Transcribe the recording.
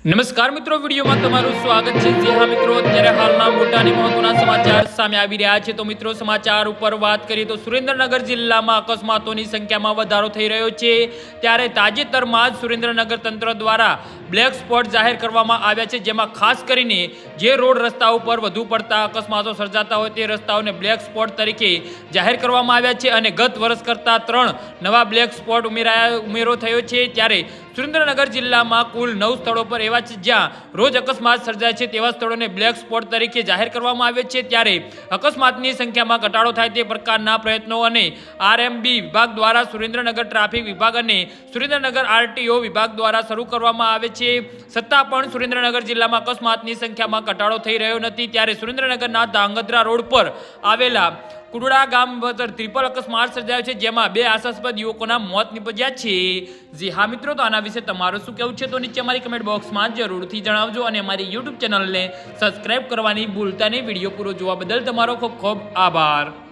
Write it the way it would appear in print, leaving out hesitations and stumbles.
નમસ્કાર મિત્રો, વિડીયોમાં તમારું સ્વાગત છે। જી હા મિત્રો, અત્યારે હાલના મોટા અને મહત્વના સમાચાર સામે આવી રહ્યા છે। તો મિત્રો, સમાચાર ઉપર વાત કરીએ તો સુરેન્દ્રનગર જિલ્લામાં અકસ્માતોની સંખ્યામાં વધારો થઈ રહ્યો છે। ત્યારે તાજેતરમાં જ સુરેન્દ્રનગર તંત્ર દ્વારા બ્લેક સ્પોટ જાહેર કરવામાં આવ્યા છે, જેમાં ખાસ કરીને જે રોડ રસ્તા ઉપર વધુ પડતા અકસ્માતો સર્જાતા હોય તે રસ્તાઓને બ્લેક સ્પોટ તરીકે જાહેર કરવામાં આવ્યા છે અને ગત વર્ષ કરતાં 3 નવા બ્લેક સ્પોટ ઉમેરો થયો છે। ત્યારે સુરેન્દ્રનગર જિલ્લામાં કુલ 9 સ્થળો પર એવા છે જ્યાં રોજ અકસ્માત સર્જાય છે, તેવા સ્થળોને બ્લેક સ્પોટ તરીકે જાહેર કરવામાં આવે છે। ત્યારે અકસ્માતની સંખ્યામાં ઘટાડો થાય તે પ્રકારના પ્રયત્નો અને આરએમબી વિભાગ દ્વારા સુરેન્દ્રનગર ટ્રાફિક વિભાગ અને સુરેન્દ્રનગર આરટીઓ વિભાગ દ્વારા શરૂ કરવામાં આવે છે, છતાં પણ સુરેન્દ્રનગર જિલ્લામાં અકસ્માતની સંખ્યામાં ઘટાડો થઈ રહ્યો નથી। ત્યારે સુરેન્દ્રનગરના ધાંગધ્રા રોડ પર આવેલા કુડડા ગામ પર ટ્રિપલ અકસ્માત સર્જાયો છે, જેમાં 2 આશાસ્પદ યુવકોના મોત નિપજ્યા છે। જી હા મિત્રો, તો આના વિશે તમારું શું કહેવું છે તો નીચે અમારી કમેન્ટ બોક્સમાં જરૂરથી જણાવજો અને અમારી યુટ્યુબ ચેનલને સબસ્ક્રાઇબ કરવાની ભૂલતા નહીં। વિડીયો પૂરો જોવા બદલ તમારો ખૂબ ખૂબ આભાર।